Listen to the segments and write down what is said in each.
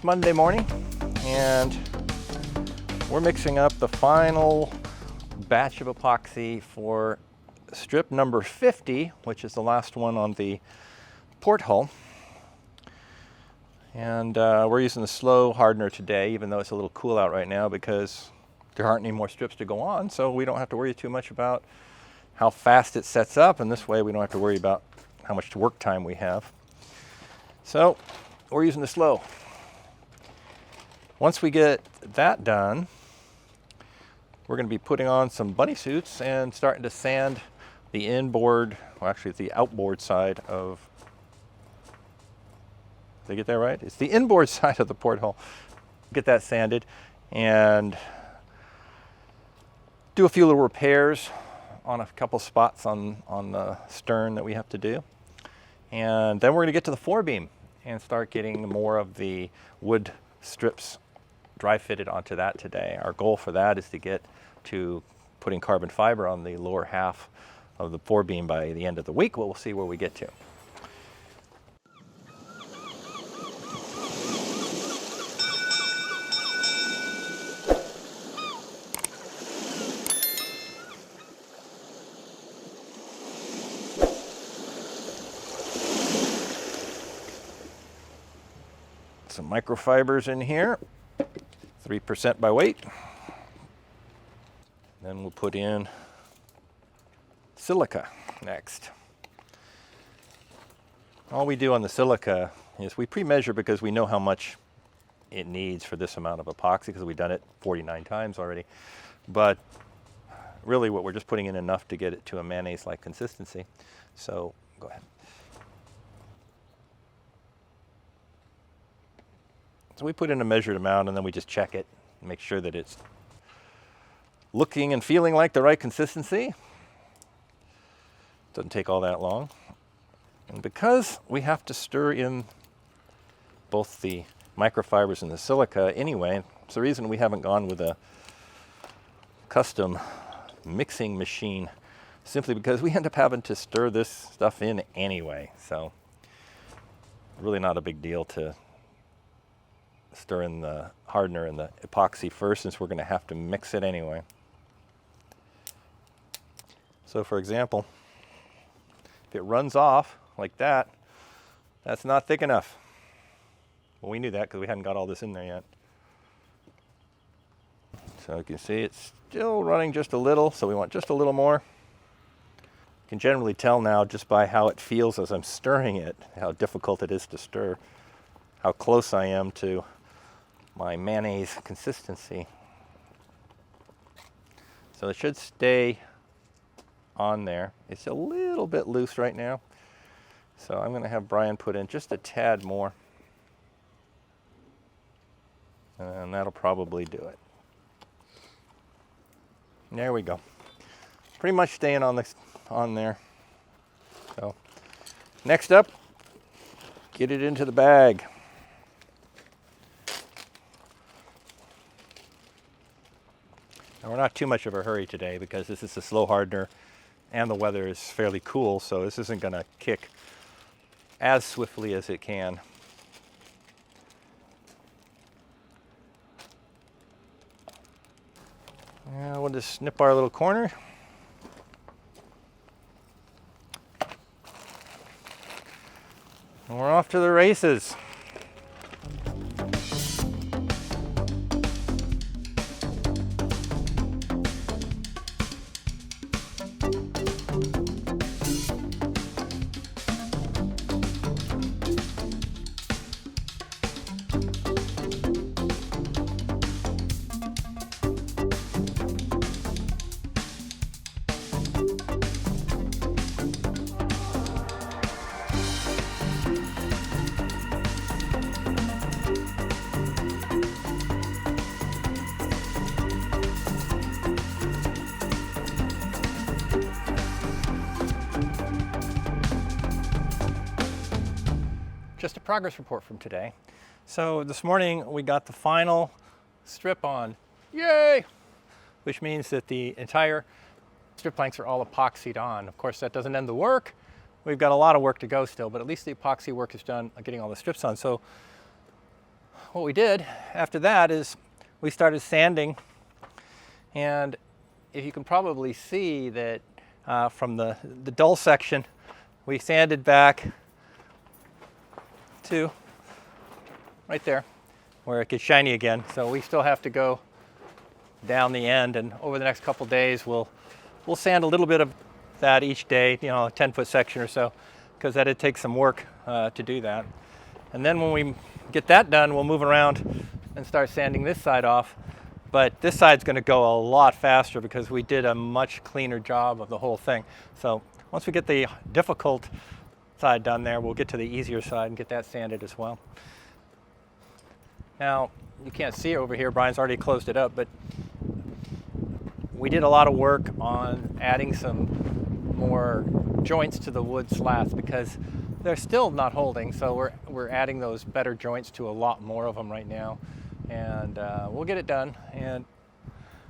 Monday morning, and we're mixing up the final batch of epoxy for strip number 50, which is the last one on the port hull. And we're using the slow hardener today, even though it's a little cool out right now, because there aren't any more strips to go on, so we don't have to worry too much about how fast it sets up, and this way we don't have to worry about how much work time we have. So we're using the slow. Once we get that done, we're going to be putting on some bunny suits and starting to sand the inboard, well actually it's the outboard side of, did I get that right? It's the inboard side of the port hull. Get that sanded and do a few little repairs on a couple spots on the stern that we have to do. And then we're going to get to the forebeam and start getting more of the wood strips dry fitted onto that today. Our goal for that is to get to putting carbon fiber on the lower half of the forebeam by the end of the week, but we'll see where we get to. Some microfibers in here, 3% by weight. Then we'll put in silica next. All we do on the silica is we pre-measure because we know how much it needs for this amount of epoxy because we've done it 49 times already. But really what we're just putting in enough to get it to a mayonnaise-like consistency. So go ahead. So we put in a measured amount and then we just check it, make sure that it's looking and feeling like the right consistency. Doesn't take all that long. And because we have to stir in both the microfibers and the silica anyway, it's the reason we haven't gone with a custom mixing machine, simply because we end up having to stir this stuff in anyway. So really not a big deal to stir in the hardener and the epoxy first, since we're going to have to mix it anyway. So for example, if it runs off like that, that's not thick enough. Well, we knew that because we hadn't got all this in there yet. So you can see it's still running just a little, so we want just a little more. You can generally tell now just by how it feels as I'm stirring it, how difficult it is to stir, how close I am to my mayonnaise consistency. So it should stay on there. It's a little bit loose right now, so I'm going to have Brian put in just a tad more, and that'll probably do it. There we go. Pretty much staying on there. So next up, get it into the bag. And we're not too much of a hurry today because this is a slow hardener and the weather is fairly cool, so this isn't going to kick as swiftly as it can. And we'll just snip our little corner. And we're off to the races. Just a progress report from today. So this morning we got the final strip on, yay! Which means that the entire strip planks are all epoxied on. Of course, that doesn't end the work. We've got a lot of work to go still, but at least the epoxy work is done getting all the strips on. So what we did after that is we started sanding, and if you can probably see that from the dull section, we sanded back to right there where it gets shiny again. So we still have to go down the end, and over the next couple days we'll sand a little bit of that each day, you know, a 10-foot section or so, because that'd take some work to do that. And then when we get that done, we'll move around and start sanding this side off. But this side's going to go a lot faster because we did a much cleaner job of the whole thing. So once we get the difficult side done there, we'll get to the easier side and get that sanded as well. Now, you can't see it over here. Brian's already closed it up, but we did a lot of work on adding some more joints to the wood slats because they're still not holding. So we're adding those better joints to a lot more of them right now. And we'll get it done. And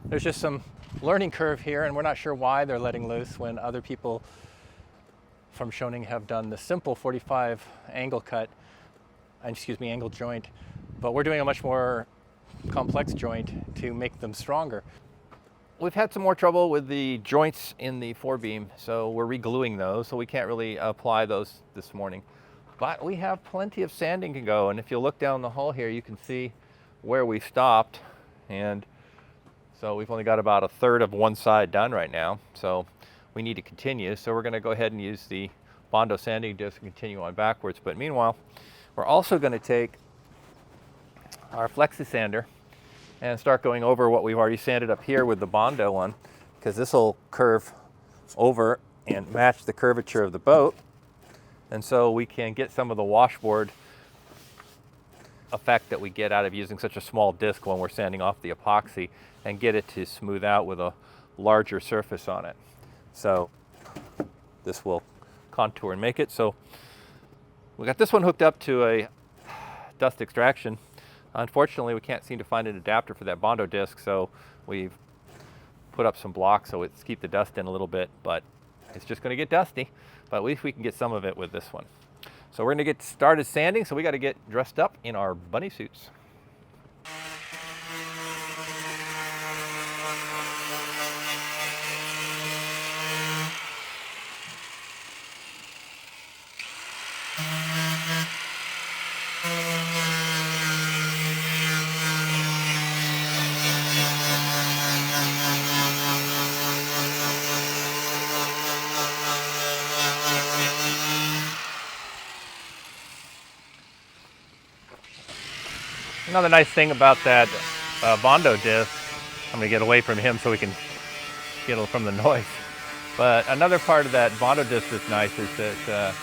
there's just some learning curve here, and we're not sure why they're letting loose when other people from Schoening have done the simple 45 angle cut, angle joint, but we're doing a much more complex joint to make them stronger. We've had some more trouble with the joints in the Forebeam, so we're re-gluing those, so we can't really apply those this morning. But we have plenty of sanding to go, and if you look down the hole here, you can see where we stopped, and so we've only got about a third of one side done right now, so we need to continue. So we're going to go ahead and use the Bondo sanding disc and continue on backwards. But meanwhile, we're also going to take our flexi sander and start going over what we've already sanded up here with the Bondo one, because this will curve over and match the curvature of the boat, and so we can get some of the washboard effect that we get out of using such a small disc when we're sanding off the epoxy, and get it to smooth out with a larger surface on it. So this will contour and make it. So we got this one hooked up to a dust extraction. Unfortunately, we can't seem to find an adapter for that Bondo disc, so we've put up some blocks so it's keep the dust in a little bit, but it's just going to get dusty. But at least we can get some of it with this one. So we're going to get started sanding, so we got to get dressed up in our bunny suits. Another nice thing about that Bondo disc, I'm going to get away from him so we can get from the noise. But another part of that Bondo disc that's nice is that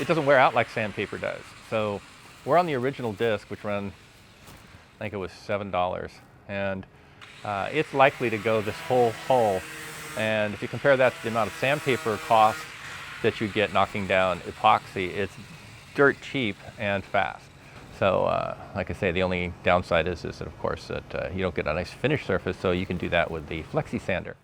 it doesn't wear out like sandpaper does. So we're on the original disc, which ran, I think it was $7, and it's likely to go this whole hole. And if you compare that to the amount of sandpaper cost that you get knocking down epoxy, it's dirt cheap and fast. So like I say, the only downside is that, of course, that you don't get a nice finished surface, so you can do that with the flexi sander.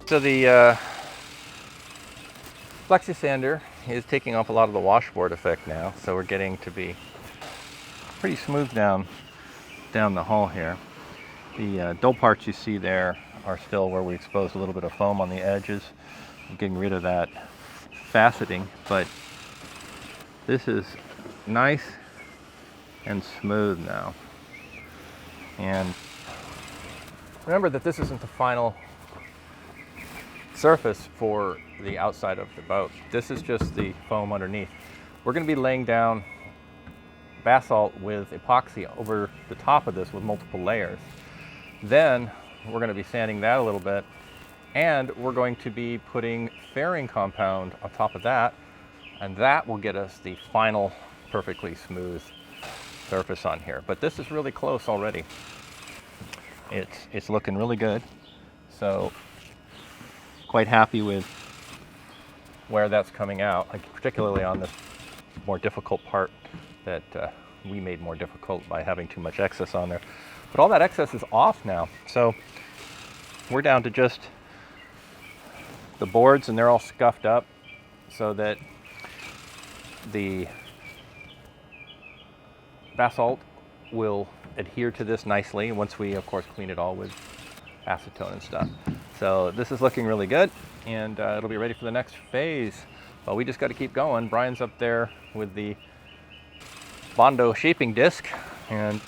So the flexi sander is taking off a lot of the washboard effect now, so we're getting to be pretty smooth down the hull here. The dull parts you see there are still where we exposed a little bit of foam on the edges. I'm getting rid of that faceting, but this is nice and smooth now. And remember that this isn't the final surface for the outside of the boat. This is just the foam underneath. We're going to be laying down basalt with epoxy over the top of this with multiple layers. Then we're going to be sanding that a little bit, and we're going to be putting fairing compound on top of that, and that will get us the final perfectly smooth surface on here. But this is really close already. it's looking really good. So quite happy with where that's coming out, like particularly on this more difficult part that we made more difficult by having too much excess on there. But all that excess is off now. So we're down to just the boards, and they're all scuffed up so that the basalt will adhere to this nicely once we, of course, clean it all with acetone and stuff. So this is looking really good, and it'll be ready for the next phase. Well, we just got to keep going. Brian's up there with the Bondo shaping disc, and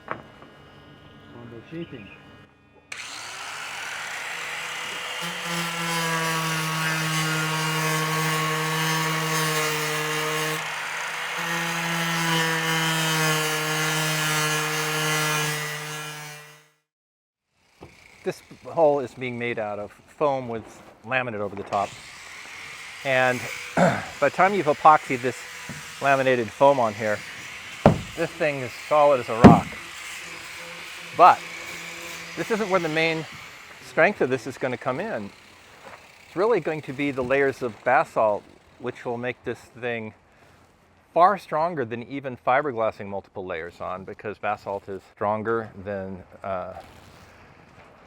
Bondo shaping. this hull is being made out of foam with laminate over the top. And by the time you've epoxied this laminated foam on here, this thing is solid as a rock. But this isn't where the main strength of this is going to come in. It's really going to be the layers of basalt, which will make this thing far stronger than even fiberglassing multiple layers on, because basalt is stronger than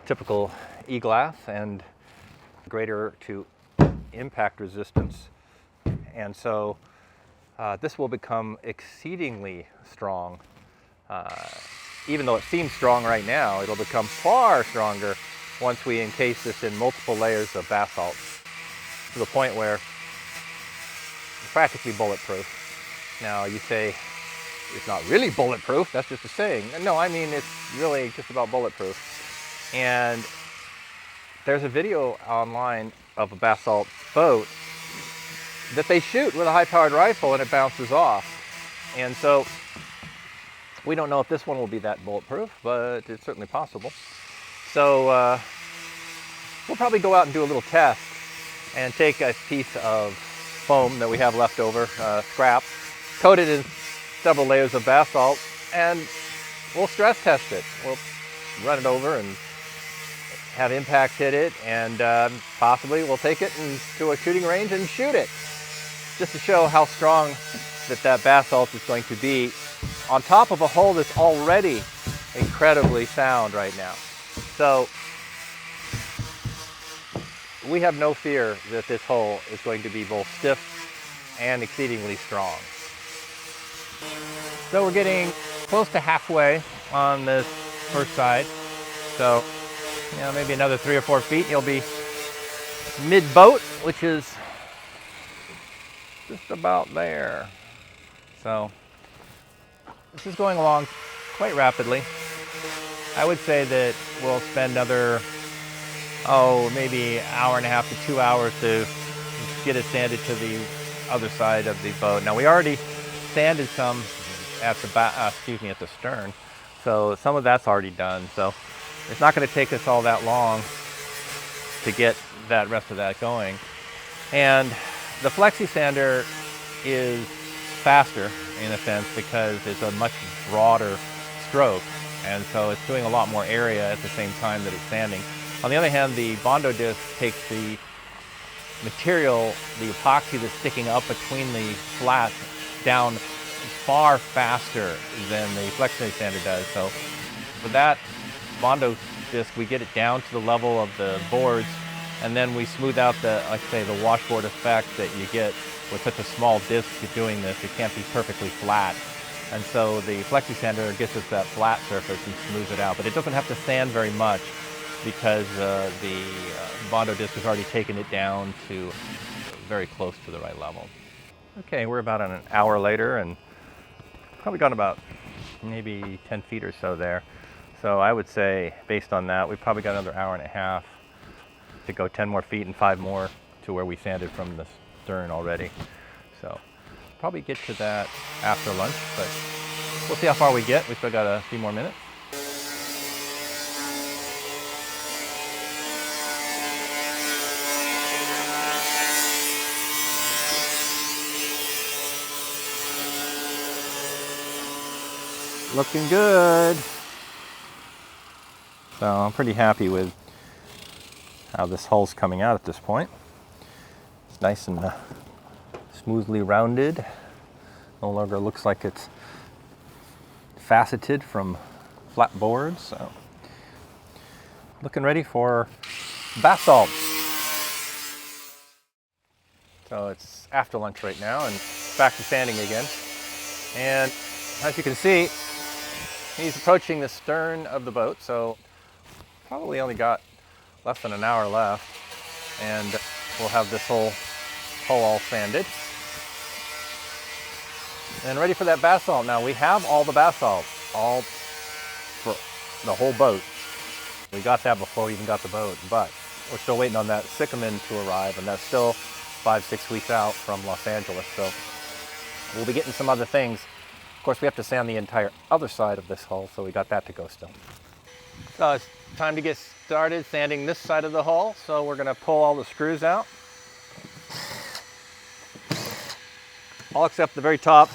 typical e-glass and greater to impact resistance. And so this will become exceedingly strong. Even though it seems strong right now, it'll become far stronger once we encase this in multiple layers of basalt, to the point where it's practically bulletproof. Now you say, it's not really bulletproof, that's just a saying. No, I mean it's really just about bulletproof. And there's a video online of a basalt boat that they shoot with a high-powered rifle and it bounces off. And so we don't know if this one will be that bulletproof, but it's certainly possible. So we'll probably go out and do a little test and take a piece of foam that we have left over, scrap, coat it in several layers of basalt, and we'll stress test it. We'll run it over and have impact hit it, and possibly we'll take it to a shooting range and shoot it, just to show how strong that basalt is going to be on top of a hull that's already incredibly sound right now. So we have no fear that this hull is going to be both stiff and exceedingly strong. So we're getting close to halfway on this first side. So, you know, maybe another 3 or 4 feet, you'll be mid-boat, which is just about there. So this is going along quite rapidly. I would say that we'll spend another, maybe an hour and a half to 2 hours to get it sanded to the other side of the boat. Now we already sanded some at the at the stern, so some of that's already done. So it's not going to take us all that long to get that rest of that going. And the flexi sander is faster in a sense because it's a much broader stroke, and so it's doing a lot more area at the same time that it's sanding. On the other hand, the Bondo disc takes the material, the epoxy that's sticking up between the flats, down far faster than the flexi sander does. So with that Bondo disc, we get it down to the level of the boards, and then we smooth out the, like I say, the washboard effect that you get with such a small disc doing this. It can't be perfectly flat. And so the flexi sander gets us that flat surface and smooths it out. But it doesn't have to sand very much because the Bondo disc has already taken it down to very close to the right level. Okay, we're about an hour later and probably gone about maybe 10 feet or so there. So I would say, based on that, we've probably got another hour and a half to go 10 more feet and 5 more to where we sanded from the stern already. So probably get to that after lunch, but we'll see how far we get. We still got a few more minutes. Looking good. So I'm pretty happy with how this hull's coming out at this point. It's nice and smoothly rounded. No longer looks like it's faceted from flat boards. So looking ready for bath salts. So it's after lunch right now and back to sanding again. And as you can see, he's approaching the stern of the boat, so probably only got less than an hour left, and we'll have this whole hull all sanded and ready for that bath salt. Now we have all the bath salt, all for the whole boat. We got that before we even got the boat, but we're still waiting on that circumnavigation to arrive, and that's still 5-6 weeks out from Los Angeles, so we'll be getting some other things. Of course, we have to sand the entire other side of this hull, so we got that to go still. So it's time to get started sanding this side of the hull, so we're going to pull all the screws out. All except the very top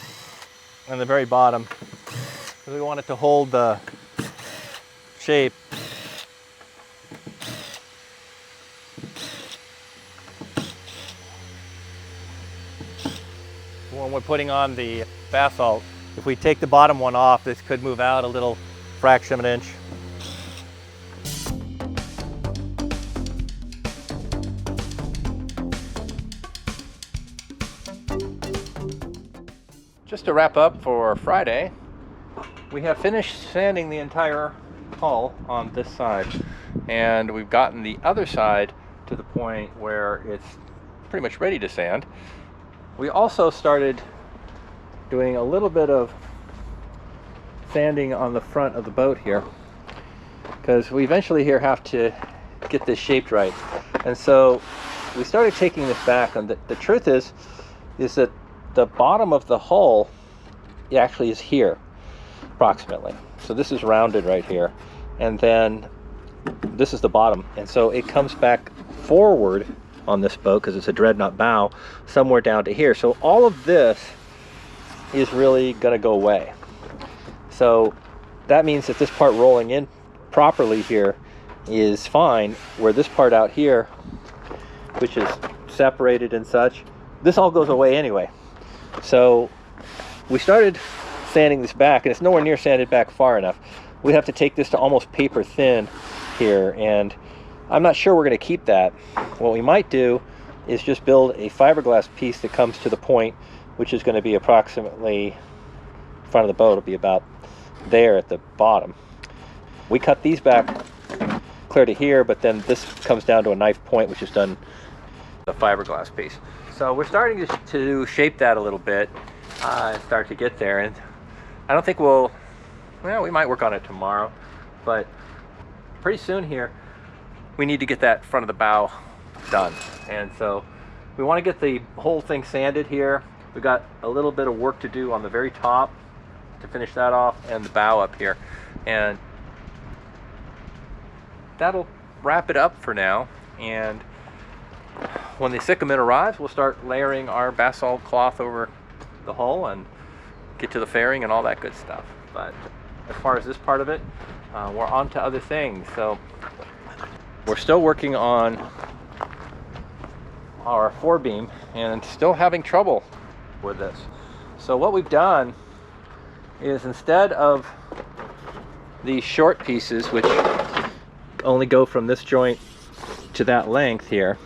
and the very bottom, because we want it to hold the shape. When we're putting on the bath salt, if we take the bottom one off, this could move out a little fraction of an inch. Just to wrap up for Friday, we have finished sanding the entire hull on this side, and we've gotten the other side to the point where it's pretty much ready to sand. We also started doing a little bit of sanding on the front of the boat here, because we eventually here have to get this shaped right. And so we started taking this back, and the truth is that the bottom of the hull actually is here, approximately. So this is rounded right here, and then this is the bottom. And so it comes back forward on this boat, because it's a dreadnought bow, somewhere down to here. So all of this is really going to go away. So that means that this part rolling in properly here is fine, where this part out here, which is separated and such, this all goes away anyway. So we started sanding this back, and it's nowhere near sanded back far enough. We have to take this to almost paper thin here, and I'm not sure we're going to keep that. What we might do is just build a fiberglass piece that comes to the point, which is going to be approximately in front of the boat. It'll be about there at the bottom. We cut these back clear to here, but then this comes down to a knife point, which is done the fiberglass piece. So we're starting to shape that a little bit, start to get there, and I don't think we might work on it tomorrow, but pretty soon here we need to get that front of the bow done. And so we want to get the whole thing sanded here. We've got a little bit of work to do on the very top to finish that off, and the bow up here, and that'll wrap it up for now. And when the circumnavigation arrives, we'll start layering our basalt cloth over the hull and get to the fairing and all that good stuff. But as far as this part of it, we're on to other things. So we're still working on our forebeam and still having trouble with this. So what we've done is, instead of these short pieces, which only go from this joint to that length here,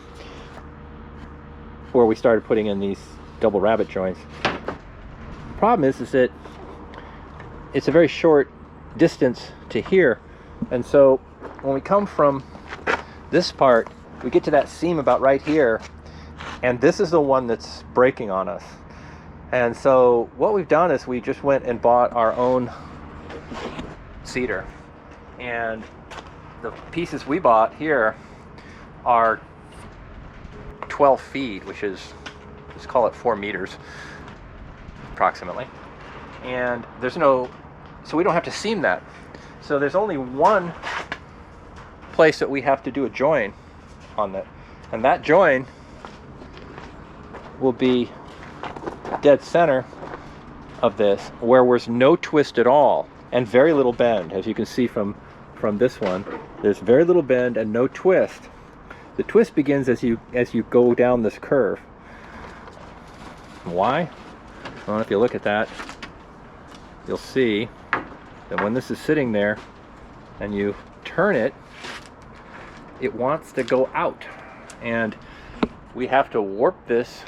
where we started putting in these double rabbet joints, the problem is that it's a very short distance to here, and so when we come from this part, we get to that seam about right here, and this is the one that's breaking on us. And so what we've done is we just went and bought our own cedar, and the pieces we bought here are 12 feet, which is, let's call it 4 meters approximately, and there's no, so we don't have to seam that. So there's only one place that we have to do a join on that, and that join will be dead center of this, where there's no twist at all. and very little bend. As you can see from this one, there's very little bend and no twist. The twist begins as you go down this curve. Why? Well, if you look at that, you'll see that when this is sitting there and you turn it, it wants to go out, and we have to warp this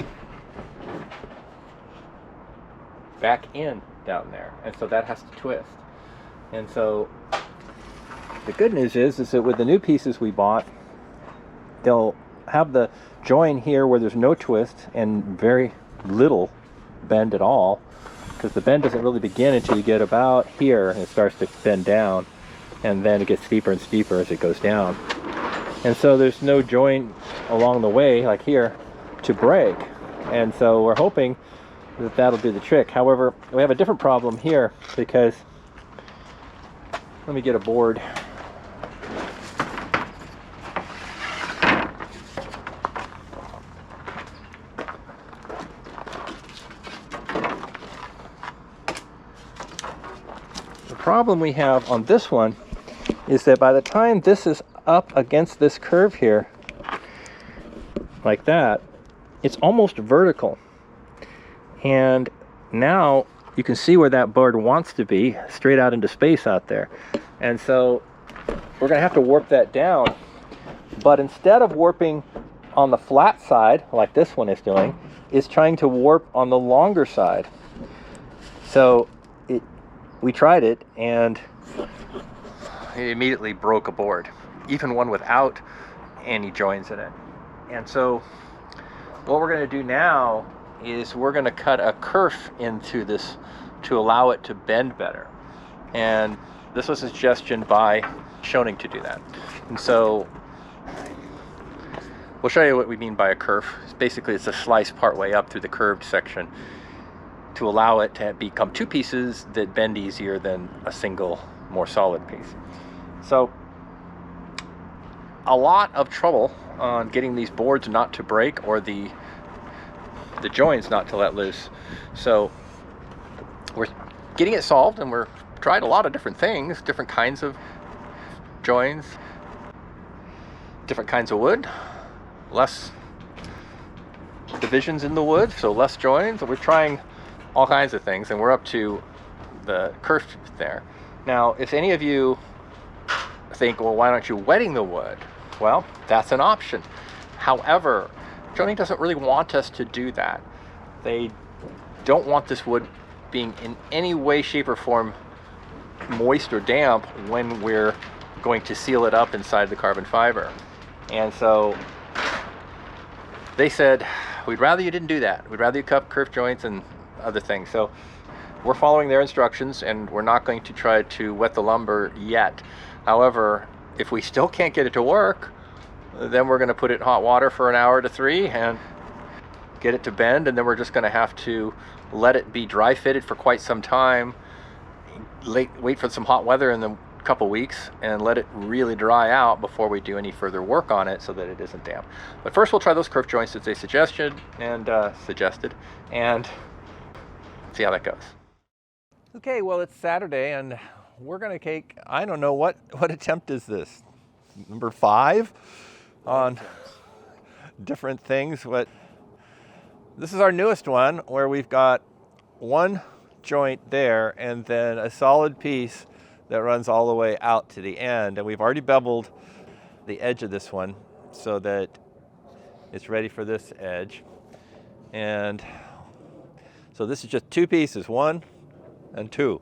back in down there, and so that has to twist. And so the good news is that with the new pieces we bought, they'll have the join here where there's no twist and very little bend at all, because the bend doesn't really begin until you get about here and it starts to bend down, and then it gets steeper and steeper as it goes down. And so there's no joint along the way, like here, to break. And so we're hoping that that'll do the trick. However, we have a different problem here, because let me get a board. The problem we have on this one is that by the time this is up against this curve here, like that, it's almost vertical. And now you can see where that board wants to be, straight out into space out there. And so we're going to have to warp that down. But instead of warping on the flat side, like this one is doing, it's trying to warp on the longer side. So we tried it, and it immediately broke a board, even one without any joins in it. And so what we're going to do now is we're going to cut a kerf into this to allow it to bend better. And this was a suggestion by Schoening to do that. And so we'll show you what we mean by a kerf. Basically, it's a slice part way up through the curved section to allow it to become two pieces that bend easier than a single, more solid piece. So a lot of trouble on getting these boards not to break, or the joints not to let loose. So we're getting it solved, and we're tried a lot of different things, different kinds of joins, different kinds of wood, less divisions in the wood, so less joins. We're trying all kinds of things, and we're up to the kerf there. Now, if any of you think, well, why aren't you wetting the wood? Well, that's an option. However, Schoening doesn't really want us to do that. They don't want this wood being in any way, shape, or form moist or damp when we're going to seal it up inside the carbon fiber. And so they said, we'd rather you didn't do that. We'd rather you cut kerf joints and other things. So we're following their instructions, and we're not going to try to wet the lumber yet. However, if we still can't get it to work, then we're going to put it in hot water for an hour to 3 and get it to bend, and then we're just going to have to let it be dry fitted for quite some time, wait for some hot weather in a couple weeks, and let it really dry out before we do any further work on it so that it isn't damp. But first we'll try those kerf joints that they suggested and see how that goes. Okay, well, it's Saturday, and we're going to take, I don't know, what attempt is this? Number 5 on different things. This is our newest one, where we've got one joint there and then a solid piece that runs all the way out to the end. And we've already beveled the edge of this one so that it's ready for this edge. And so this is just 2 pieces, 1 and 2.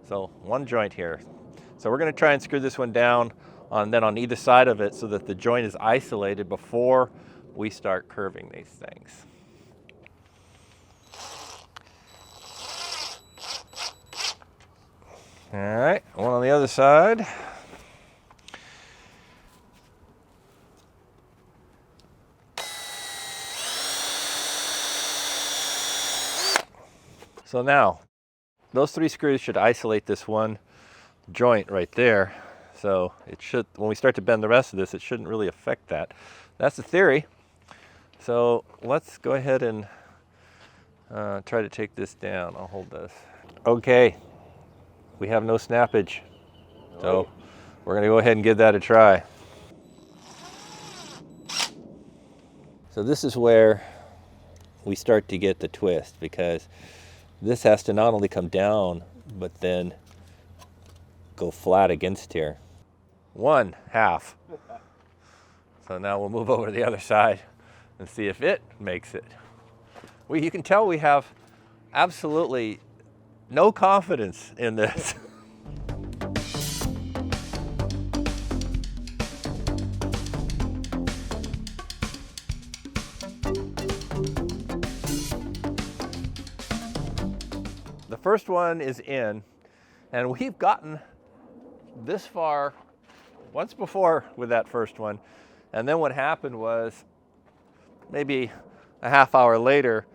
So 1 joint here. So we're going to try and screw this one down on either side of it so that the joint is isolated before we start curving these things. All right, one on the other side. So now, those 3 screws should isolate this one joint right there. So it should, when we start to bend the rest of this, it shouldn't really affect that. That's the theory. So let's go ahead and try to take this down. I'll hold this. Okay, we have no snappage. So we're going to go ahead and give that a try. So this is where we start to get the twist, because this has to not only come down, but then go flat against here. 1/2. So now we'll move over to the other side and see if it makes it. You can tell we have absolutely no confidence in this. The first one is in, and we've gotten this far once before with that first one. And then what happened was, maybe a half hour later,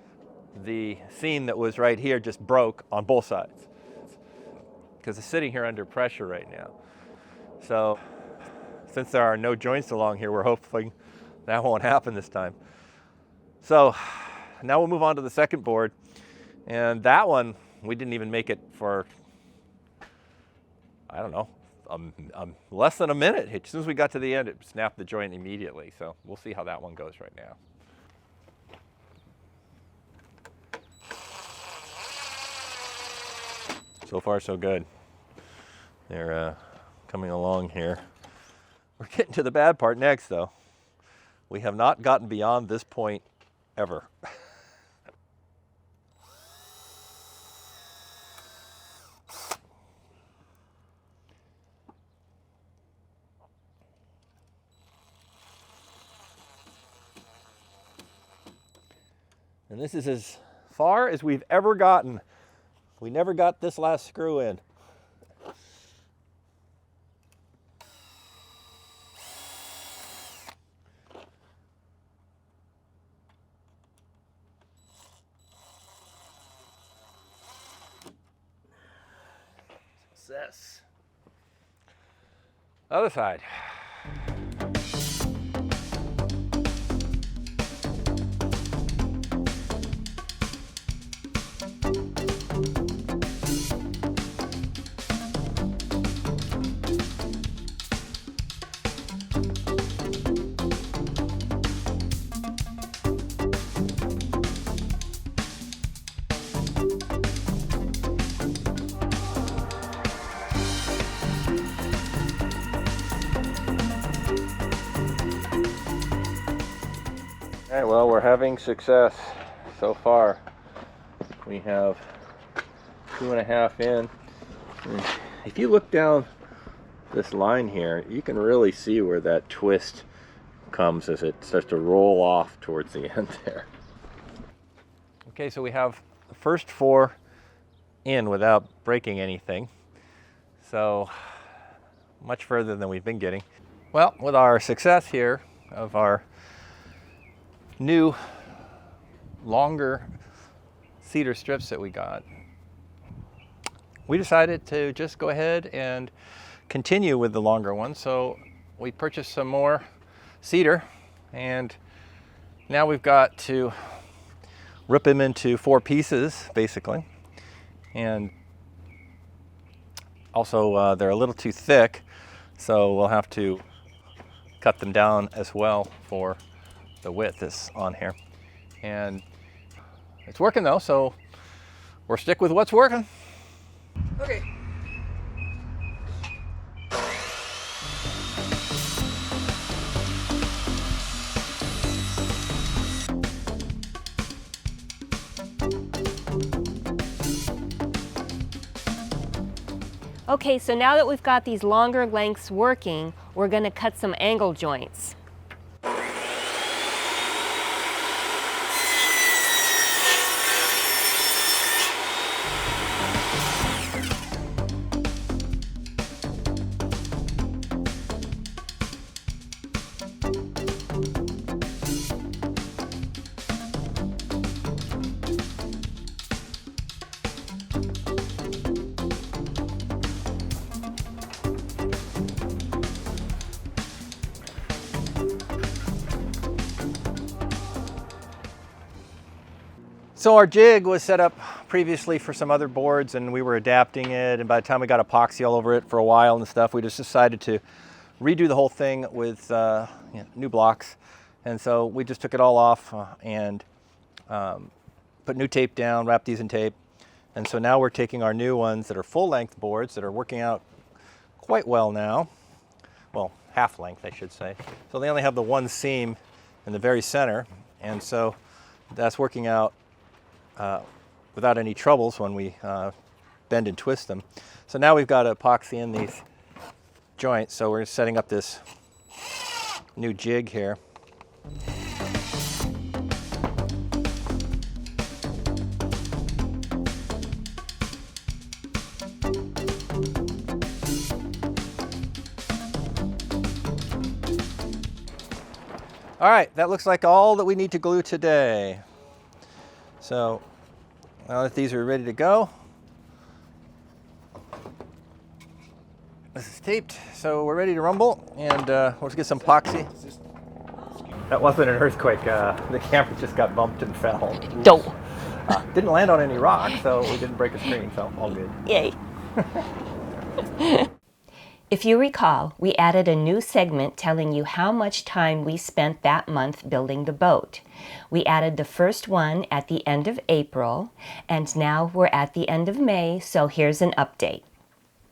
the seam that was right here just broke on both sides, because it's sitting here under pressure right now. So since there are no joints along here, we're hoping that won't happen this time. So now we'll move on to the second board, and that one we didn't even make it for, I don't know, less than a minute. As soon as we got to the end, it snapped the joint immediately. So we'll see how that one goes right now. So far, so good. They're coming along here. We're getting to the bad part next, though. We have not gotten beyond this point ever. And this is as far as we've ever gotten. We never got this last screw in. Success. Other side. All right, well, we're having success so far. We have 2.5 in. And if you look down this line here, you can really see where that twist comes as it starts to roll off towards the end there. Okay, so we have the first 4 in without breaking anything. So much further than we've been getting. Well, with our success here of our new longer cedar strips that we got, we decided to just go ahead and continue with the longer one. So we purchased some more cedar, and now we've got to rip them into 4 pieces basically. And also they're a little too thick, so we'll have to cut them down as well for the width that's on here. And it's working though, so we'll stick with what's working. Okay. Okay, so now that we've got these longer lengths working, we're going to cut some angle joints. So our jig was set up previously for some other boards and we were adapting it, and by the time we got epoxy all over it for a while and stuff, we just decided to redo the whole thing with new blocks. And so we just took it all off and put new tape down, wrapped these in tape. And so now we're taking our new ones that are full-length boards that are working out quite well now. Well, half length, I should say. So they only have the one seam in the very center, and so that's working out without any troubles when we bend and twist them. So now we've got epoxy in these joints, so we're setting up this new jig here. All right, that looks like all that we need to glue today. So now that these are ready to go, this is taped, so we're ready to rumble, and let's get some epoxy. That wasn't an earthquake. The camera just got bumped and fell. Dope. Didn't land on any rock, so we didn't break a screen, so all good. Yay. If you recall, we added a new segment telling you how much time we spent that month building the boat. We added the first one at the end of April, and now we're at the end of May, so here's an update.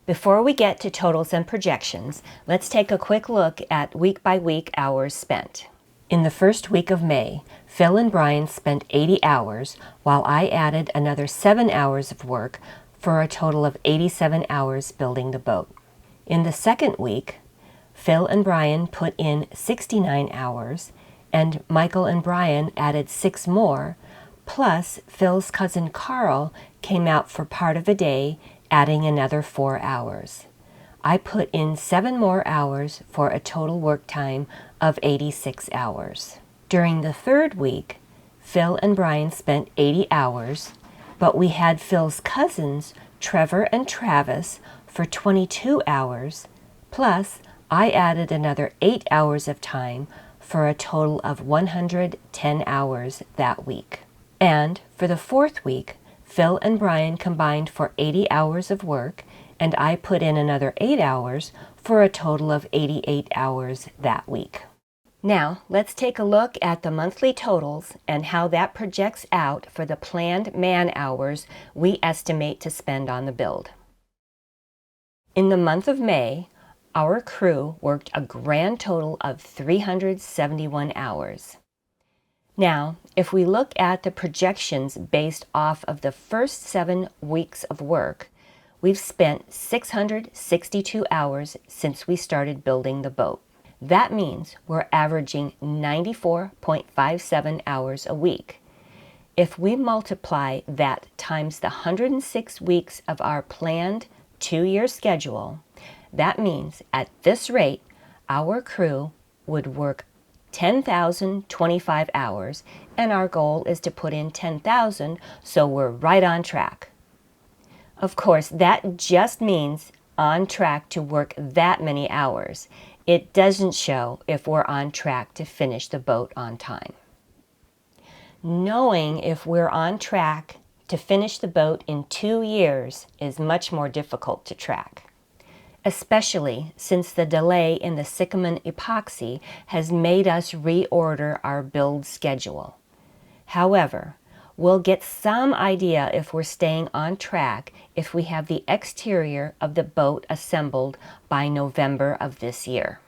Before we get to totals and projections, let's take a quick look at week-by-week hours spent. In the first week of May, Phil and Brian spent 80 hours, while I added another 7 hours of work for a total of 87 hours building the boat. In the second week, Phil and Brian put in 69 hours, and Michael and Brian added 6 more, plus Phil's cousin Carl came out for part of a day, adding another 4 hours. I put in 7 more hours for a total work time of 86 hours. During the third week, Phil and Brian spent 80 hours, but we had Phil's cousins, Trevor and Travis, for 22 hours, plus I added another 8 hours of time for a total of 110 hours that week. And for the fourth week, Phil and Brian combined for 80 hours of work, and I put in another 8 hours for a total of 88 hours that week. Now, let's take a look at the monthly totals and how that projects out for the planned man hours we estimate to spend on the build. In the month of May, our crew worked a grand total of 371 hours. Now, if we look at the projections based off of the first 7 weeks of work, we've spent 662 hours since we started building the boat. That means we're averaging 94.57 hours a week. If we multiply that times the 106 weeks of our planned 2-year schedule, that means at this rate, our crew would work 10,025 hours, and our goal is to put in 10,000, so we're right on track. Of course, that just means on track to work that many hours. It doesn't show if we're on track to finish the boat on time. Knowing if we're on track to finish the boat in 2 years is much more difficult to track, especially since the delay in the Circumnavigation epoxy has made us reorder our build schedule. However, we'll get some idea if we're staying on track if we have the exterior of the boat assembled by November of this year.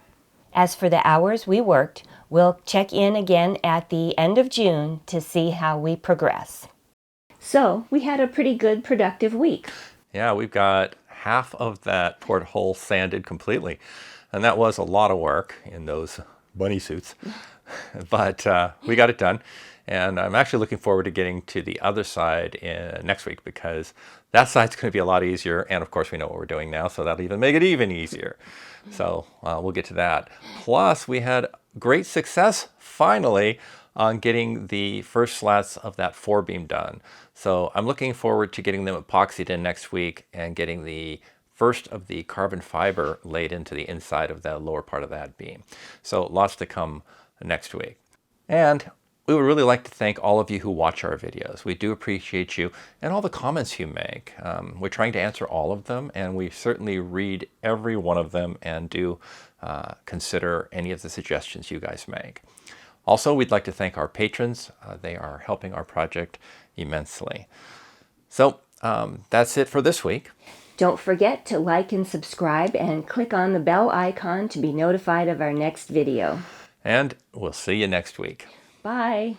As for the hours we worked, we'll check in again at the end of June to see how we progress. So we had a pretty good productive week. Yeah, we've got half of that porthole sanded completely, and that was a lot of work in those bunny suits, but we got it done. And I'm actually looking forward to getting to the other side next week, because that side's going to be a lot easier. And of course, we know what we're doing now, so that'll even make it even easier. So we'll get to that. Plus, we had great success finally on getting the first slats of that Forebeam done. So I'm looking forward to getting them epoxied in next week and getting the first of the carbon fiber laid into the inside of the lower part of that beam. So lots to come next week. And we would really like to thank all of you who watch our videos. We do appreciate you and all the comments you make. We're trying to answer all of them, and we certainly read every one of them and do consider any of the suggestions you guys make. Also, we'd like to thank our patrons. They are helping our project immensely. So that's it for this week. Don't forget to like and subscribe and click on the bell icon to be notified of our next video. And we'll see you next week. Bye.